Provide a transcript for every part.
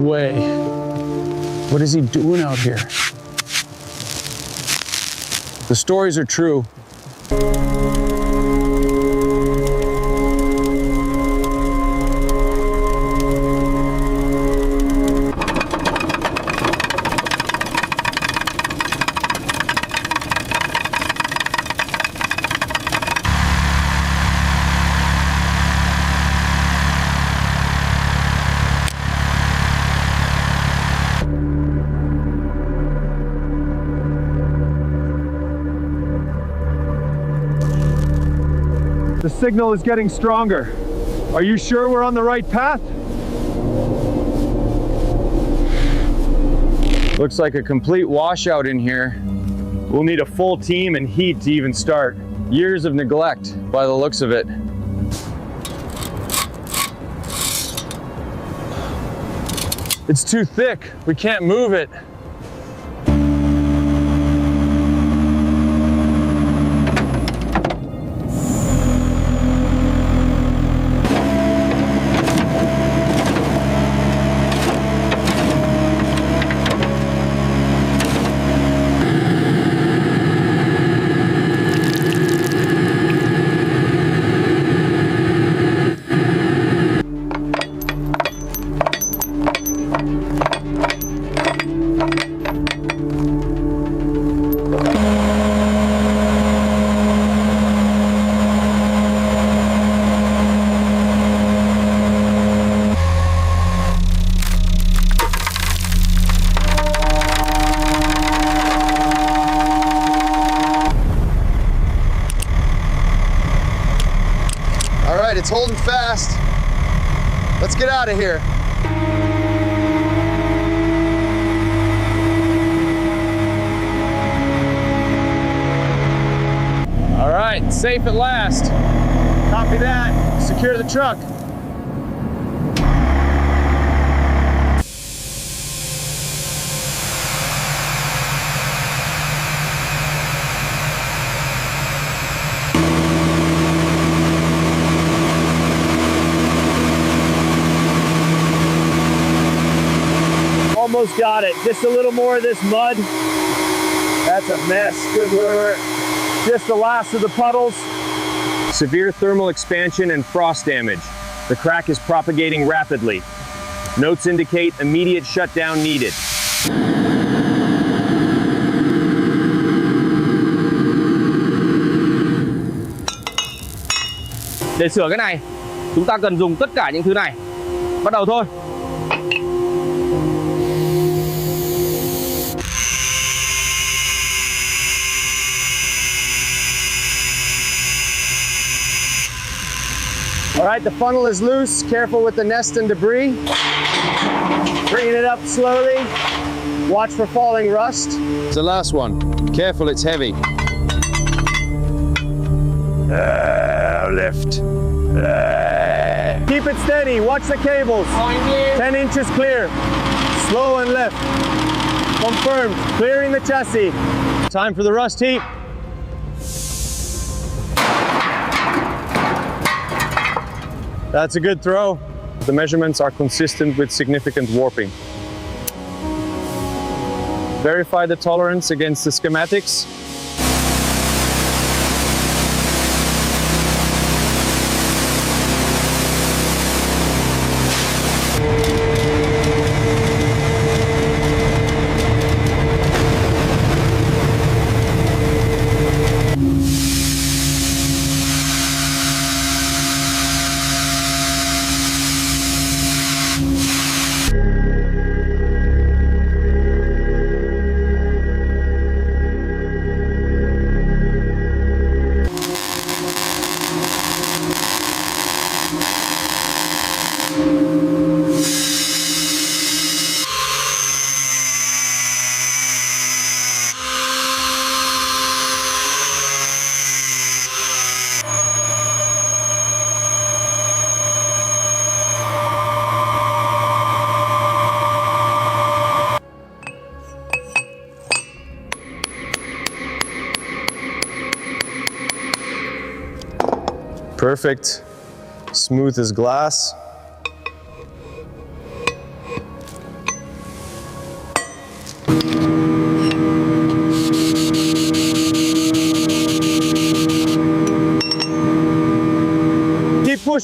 way. What is he doing out here? The stories are true. The signal is getting stronger. Are you sure we're on the right path? Looks like a complete washout in here. We'll need a full team and heat to even start. Years of neglect by the looks of it. It's too thick. We can't move it. All right, it's holding fast. Let's get out of here. All right, safe at last. Copy that. Secure the truck. Almost got it. Just a little more of this mud. That's a mess. Good work. Just the last of the puddles. Severe thermal expansion and frost damage. The crack is propagating rapidly. Notes indicate immediate shutdown needed. Để sửa cái này, chúng ta cần dùng tất cả những thứ này. Bắt đầu thôi. All right, the funnel is loose. Careful with the nest and debris. Bringing it up slowly. Watch for falling rust. It's the last one. Careful, it's heavy. Lift. Keep it steady. Watch the cables. 10 inches clear. Slow and lift. Confirmed. Clearing the chassis. Time for the rust heap. That's a good throw. The measurements are consistent with significant warping. Verify the tolerance against the schematics. Perfect. Smooth as glass.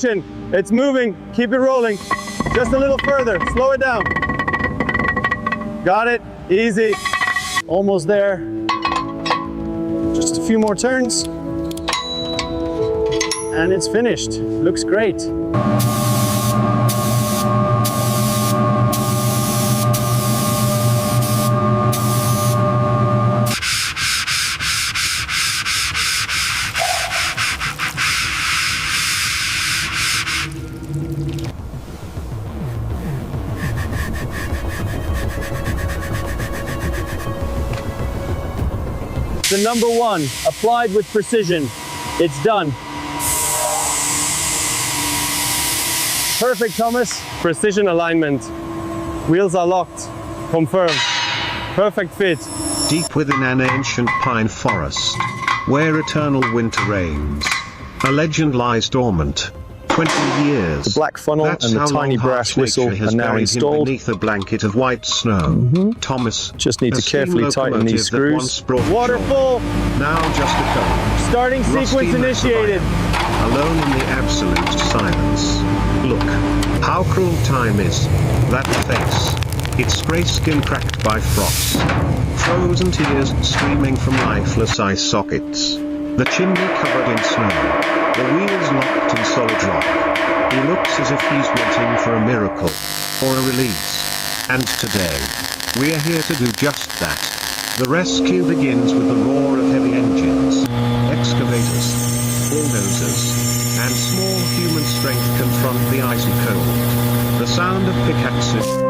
motion. It's moving. Keep it rolling. Just a little further. Slow it down. Got it. Easy. Almost there. Just a few more turns. And it's finished. Looks great. The number one, applied with precision. It's done. Perfect, Thomas. Precision alignment. Wheels are locked. Confirmed. Perfect fit. Deep within an ancient pine forest, where eternal winter reigns, a legend lies dormant. 20 years. The black funnel That's and the how tiny long brass harsh whistle nature has are now buried him installed. beneath a blanket of white snow. Thomas, Just need a to carefully steam tighten these locomotive that once screws. brought Water joy, full. now just a cold. Starting Rusty sequence mass of initiated. iron, alone in the absolute silence. Look, how cruel time is. That face. Its grey skin cracked by frost. Frozen tears streaming from lifeless eye sockets. The chimney covered in snow. The wheels locked in solid rock. He looks as if he's waiting for a miracle. Or a release. And today, we're here to do just that. The rescue begins with the roar of heavy engines. Excavators. Bulldozers. And small human strength confront the icy cold. The sound of pickaxes.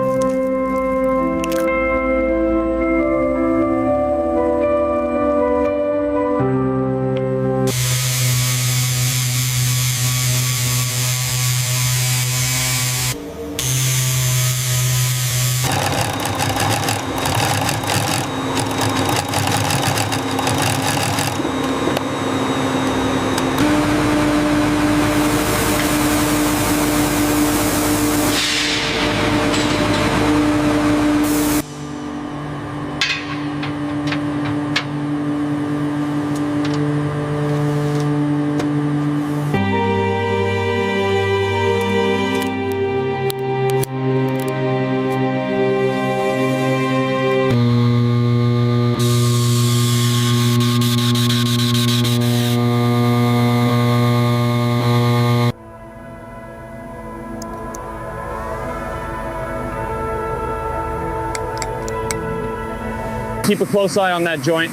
Keep a close eye on that joint.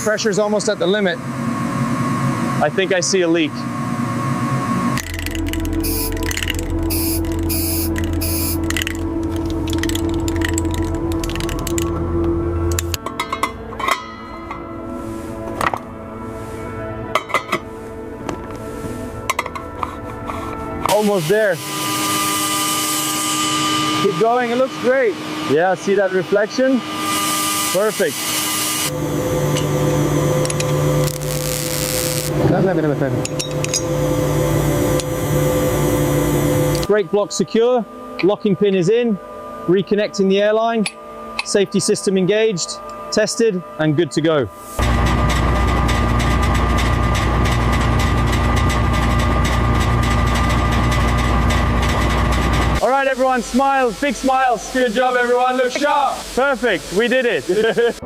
Pressure's almost at the limit. I think I see a leak. Almost there. Keep going, it looks great. Yeah, see that reflection? Perfect. Brake block secure, locking pin is in, reconnecting the airline, safety system engaged, tested, and good to go. All right, everyone, smiles, big smiles. Good job, everyone. Look sharp. Perfect, we did it.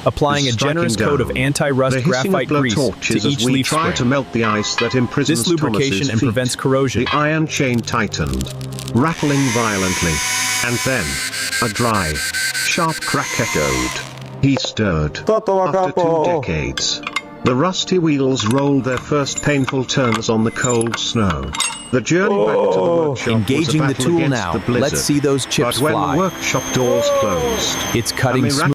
applying a is striking generous coat of down. anti-rust The hissing graphite of blow grease to torches each as we leaf try spring. to melt the ice that imprisons This lubrication Thomas's and feet. prevents corrosion. The iron chain tightened, rattling violently, and then a dry, sharp crack echoed. He stirred. After 2 decades, the rusty wheels rolled their first painful turns on the cold snow. The journey back to the workshop Engaging was a the battle tool against now. the blizzard. Let's see those chips But when fly. the workshop doors closed, It's cutting a smooth.